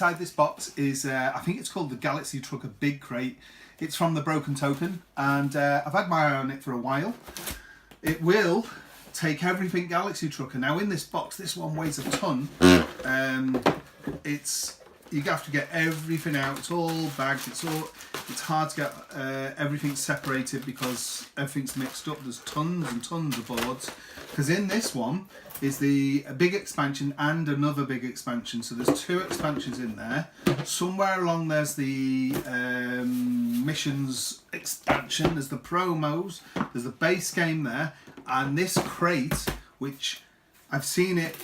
inside this box is, I think it's called the Galaxy Trucker Big Crate. It's from the Broken Token, and I've had my eye on it for a while. It will take everything Galaxy Trucker. Now in this box, this one weighs a ton. You have to get everything out. It's all bagged. It's hard to get everything separated because everything's mixed up. There's tons and tons of boards. Because in this one is a big expansion and another big expansion. So there's two expansions in there. Somewhere along there's the missions expansion. There's the promos. There's the base game there, and this crate, which I've seen it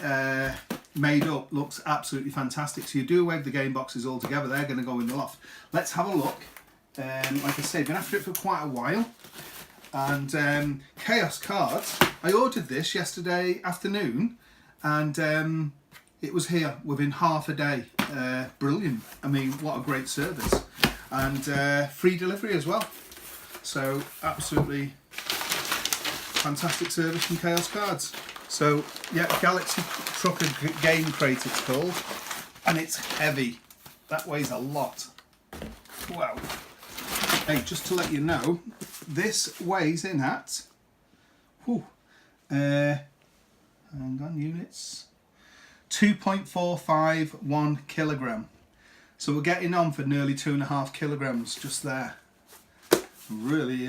made up, looks absolutely fantastic. So you do away with the game boxes all together. They're going to go in the loft. Let's have a look. Like I said, been after it for quite a while. And Chaos Cards, I ordered this yesterday afternoon, and it was here within half a day. Brilliant. I mean, what a great service. And free delivery as well. So absolutely fantastic service from Chaos Cards. So yeah, Galaxy Trucker Game Crate it's called, and it's heavy. That weighs a lot. Wow. Hey, just to let you know, this weighs in at, hang on, units, 2.451 kilogram. So we're getting on for nearly 2.5 kilograms just there. Really,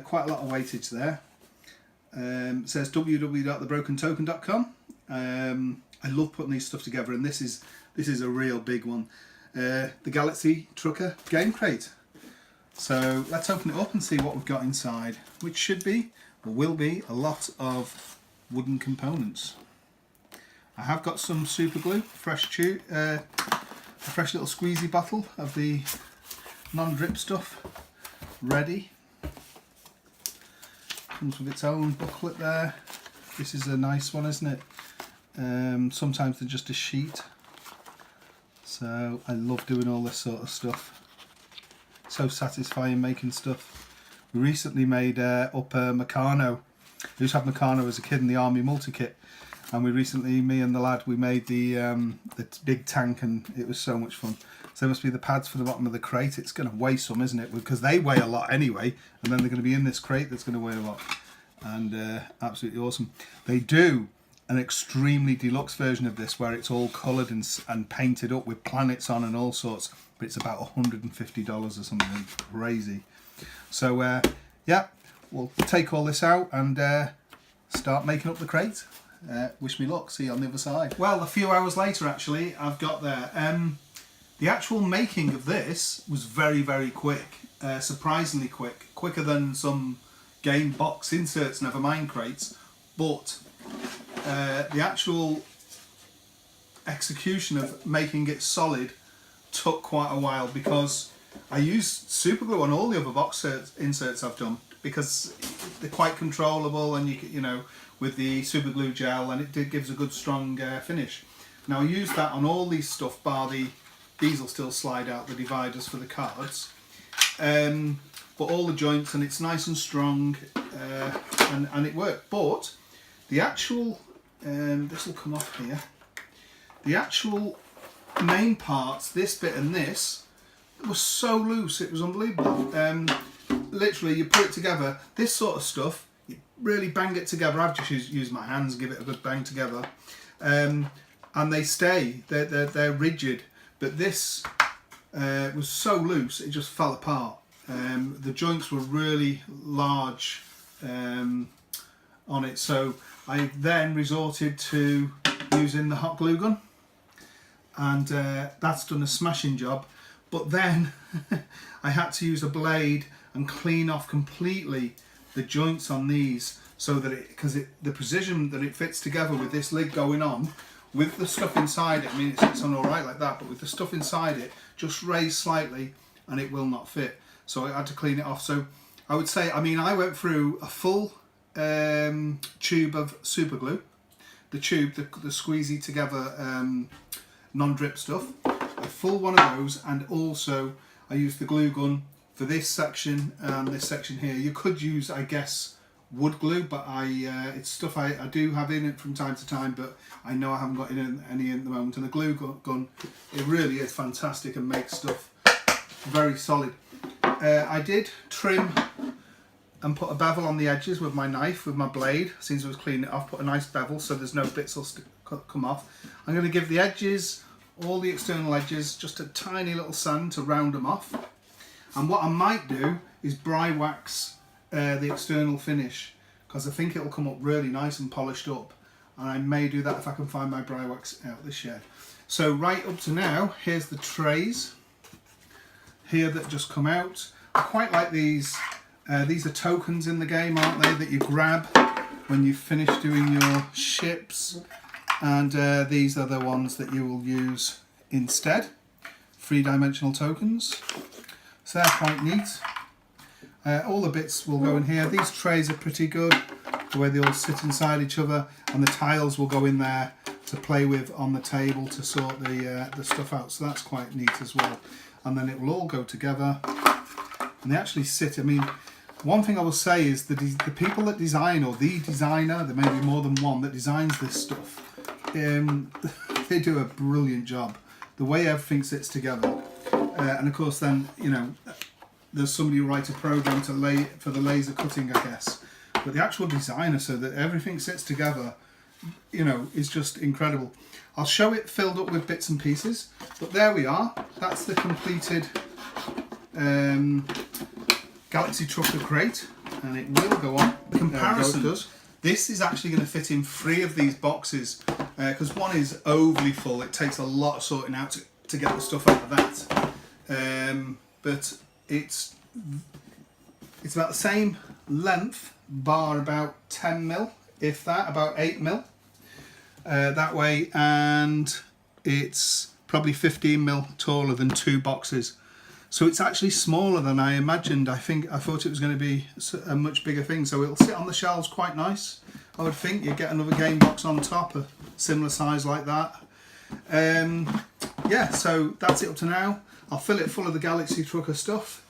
quite a lot of weightage there. It says www.thebrokentoken.com. I love putting these stuff together, and this is a real big one. The Galaxy Trucker Game Crate. So let's open it up and see what we've got inside, which should be, or will be, a lot of wooden components. I have got some super glue, a fresh little squeezy bottle of the non-drip stuff ready. Comes with its own booklet there. This is a nice one, isn't it? Sometimes they're just a sheet. So I love doing all this sort of stuff. So satisfying making stuff. We recently made up a Meccano. I used to have Meccano as a kid in the army multi-kit, and me and the lad, we made the big tank, and it was so much fun. So there must be the pads for the bottom of the crate. It's going to weigh some, isn't it? Because they weigh a lot anyway, and then they're going to be in this crate that's going to weigh a lot. And absolutely awesome. They do an extremely deluxe version of this where it's all coloured and painted up with planets on and all sorts, but it's about $150 or something crazy. So yeah, we'll take all this out and start making up the crate. Wish me luck. See you on the other side. Well, a few hours later actually I've got there. The actual making of this was very, very quick. Surprisingly quick. Quicker than some game box inserts, never mind crates. But the actual execution of making it solid took quite a while, because I used super glue on all the other box inserts I've done, because they're quite controllable, and you know, with the super glue gel, and it gives a good strong finish. Now I used that on all these stuff, bar these will still slide out, the dividers for the cards, but all the joints, and it's nice and strong, and it worked. But the actual, this will come off here, the actual main parts, this bit and this, was so loose, it was unbelievable. Literally, you put it together, this sort of stuff, you really bang it together. I've just used my hands, give it a good bang together, and they stay, they're rigid. But this was so loose, it just fell apart. The joints were really large on it, so I then resorted to using the hot glue gun, and that's done a smashing job. But then I had to use a blade and clean off completely the joints on these, so that because the precision that it fits together with this lid going on, with the stuff inside it, I mean it sits on alright like that, but with the stuff inside it, just raised slightly and it will not fit. So I had to clean it off. So I would say, I mean, I went through a full tube of super glue, the squeezy together non-drip stuff, a full one of those, and also I used the glue gun for this section and this section here. You could use, I guess, wood glue, but it's stuff I do have in it from time to time, but I know I haven't got any at the moment. And the glue gun, it really is fantastic and makes stuff very solid. I did trim and put a bevel on the edges with my knife, with my blade, since I was cleaning it off. Put a nice bevel so there's no bits will come off. I'm going to give the edges, all the external edges, just a tiny little sand to round them off. And what I might do is bry wax the external finish, because I think it'll come up really nice and polished up, and I may do that if I can find my bry wax out of the shed. So right up to now, here's the trays here that just come out. I quite like these. These are tokens in the game, aren't they, that you grab when you've finished doing your ships, and these are the ones that you will use instead, 3-dimensional tokens. So they're quite neat. All the bits will go in here. These trays are pretty good, the way they all sit inside each other, and the tiles will go in there to play with on the table to sort the stuff out. So that's quite neat as well. And then it will all go together, and they actually sit. I mean, one thing I will say is that the people that design, or the designer, there may be more than one that designs this stuff, they do a brilliant job. The way everything sits together, and of course then, you know, there's somebody who writes a program for the laser cutting, I guess. But the actual designer, so that everything sits together, you know, is just incredible. I'll show it filled up with bits and pieces, but there we are. That's the completed Galaxy Trucker crate, and it will go on. The comparison, this is actually going to fit in 3 of these boxes, because one is overly full. It takes a lot of sorting out to get the stuff out of that. But it's about the same length, bar about 10 mil, if that, about 8 mil that way, and it's probably 15 mil taller than 2 boxes. So it's actually smaller than I imagined. I thought it was going to be a much bigger thing. So it'll sit on the shelves quite nice. I would think you'd get another game box on top, a similar size like that. Yeah, so that's it up to now. I'll fill it full of the Galaxy Trucker stuff,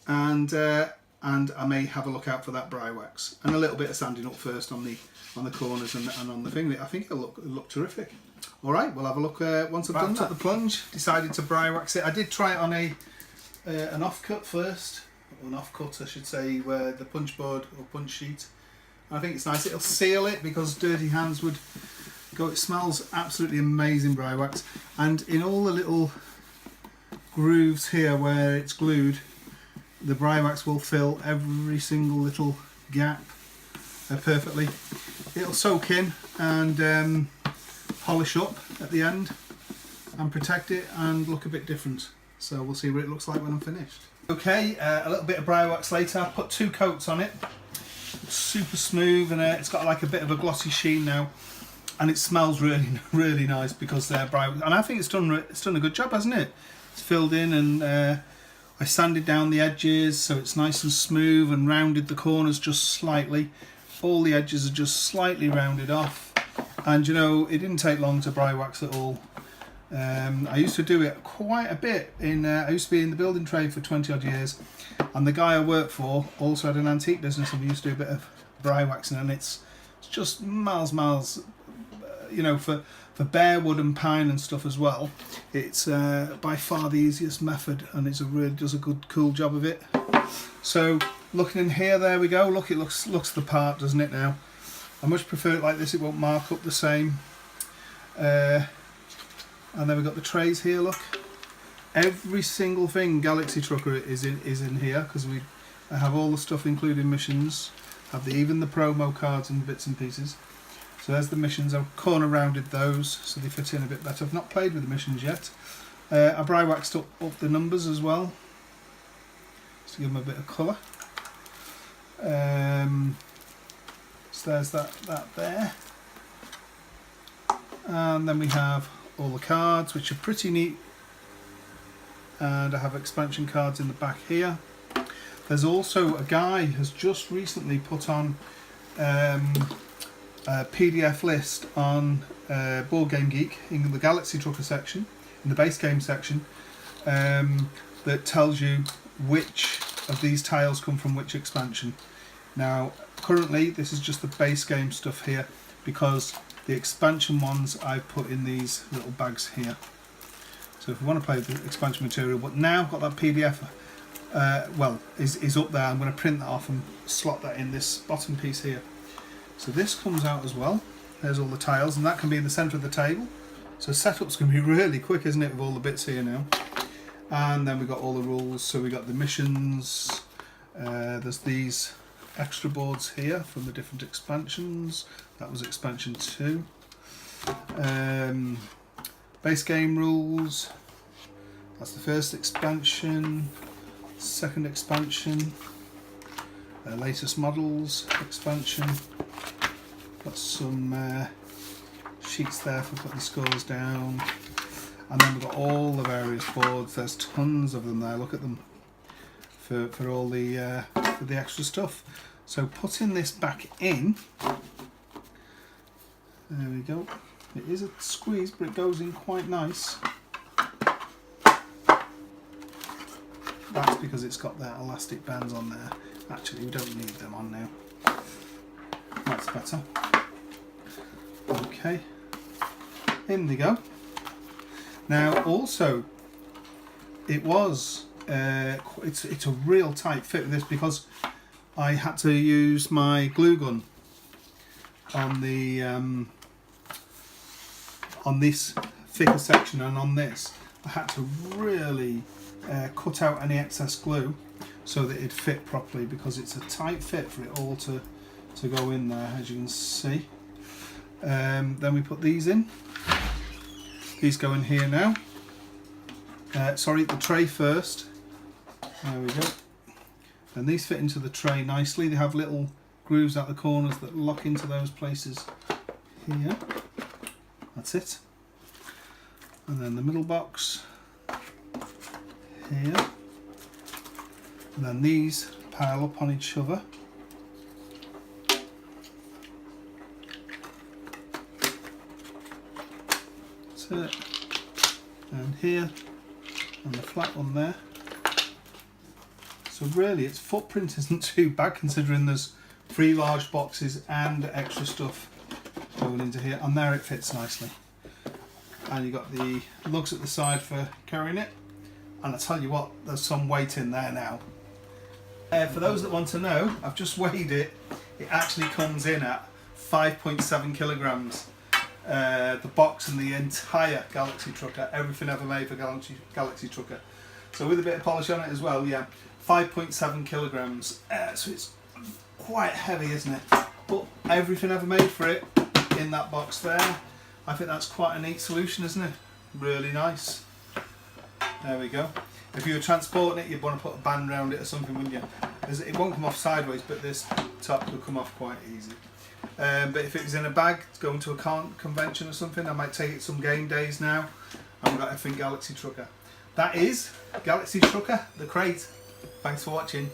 and I may have a look out for that bry wax and a little bit of sanding up first on the corners and on the thing. I think it'll look terrific. All right, we'll have a look once I've done that. Took the plunge, decided to bry wax it. I did try it on an offcut first, or an offcut I should say, where the punch board or punch sheet. I think it's nice. It'll seal it because dirty hands would go. It smells absolutely amazing, bry wax, and in all the little grooves here where it's glued, the bry wax will fill every single little gap perfectly. It'll soak in and polish up at the end and protect it and look a bit different. So we'll see what it looks like when I'm finished. Okay, a little bit of bry wax later. I've put 2 coats on it. It's super smooth, and it's got like a bit of a glossy sheen now, and it smells really nice because they're bry wax. And I think it's done a good job, hasn't it? It's filled in, and I sanded down the edges so it's nice and smooth, and rounded the corners just slightly. All the edges are just slightly rounded off, and you know, it didn't take long to bry wax at all. I used to do it quite a bit I used to be in the building trade for 20 odd years, and the guy I worked for also had an antique business, and we used to do a bit of bry waxing, and it's just miles, you know, for bare wood and pine and stuff as well. It's by far the easiest method, and it really does a good, cool job of it. So looking in here, there we go. Look, it looks the part, doesn't it now? I much prefer it like this. It won't mark up the same. And then we've got the trays here. Look, every single thing Galaxy Trucker is in here, because I have all the stuff including missions. Have even the promo cards and bits and pieces. So there's the missions. I've corner rounded those so they fit in a bit better. I've not played with the missions yet. I bry waxed up the numbers as well, just to give them a bit of colour. So there's that there. And then we have all the cards, which are pretty neat, and I have expansion cards in the back here. There's also a guy has just recently put on a PDF list on Board Game Geek in the Galaxy Trucker section, in the base game section, that tells you which of these tiles come from which expansion. Now, currently this is just the base game stuff here, because the expansion ones I put in these little bags here. So if we want to play the expansion material, but now I've got that PDF, well, is up there. I'm going to print that off and slot that in this bottom piece here. So this comes out as well. There's all the tiles, and that can be in the centre of the table. So setup's going to be really quick, isn't it, with all the bits here now. And then we've got all the rules. So we've got the missions. There's these extra boards here from the different expansions. That was expansion 2. Base game rules. That's the first expansion. Second expansion. Latest models expansion. Got some sheets there for putting scores down. And then we've got all the various boards. There's tons of them there. Look at them for all the for the extra stuff. So putting this back in. There we go. It is a squeeze, but it goes in quite nice. That's because it's got that elastic bands on there. Actually, we don't need them on now. That's better. Okay. In they go. Now, also, it was it's a real tight fit with this, because I had to use my glue gun on the on this thicker section, and on this I had to really cut out any excess glue so that it fit properly, because it's a tight fit for it all to go in there, as you can see. Then we put these in. These go in here now. Sorry, the tray first. There we go. And these fit into the tray nicely. They have little grooves at the corners that lock into those places here. That's it. And then the middle box here. And then these pile up on each other. That's it. And here, and the flat one there. So really, its footprint isn't too bad, considering there's 3 large boxes and extra stuff going into here, and there it fits nicely. And you've got the lugs at the side for carrying it, and I tell you what, there's some weight in there now. For those that want to know, I've just weighed it. It actually comes in at 5.7 kilograms. The box and the entire Galaxy Trucker, everything ever made for Galaxy Trucker. So with a bit of polish on it as well, yeah, 5.7 kilograms. So it's quite heavy, isn't it? But everything ever made for it in that box there. I think that's quite a neat solution, isn't it? Really nice. There we go. If you were transporting it, you'd want to put a band around it or something, wouldn't you? It won't come off sideways, but this top will come off quite easy. But if it was in a bag, going to a convention or something, I might take it some game days now. And we've got everything Galaxy Trucker. That is Galaxy Trucker, the crate. Thanks for watching.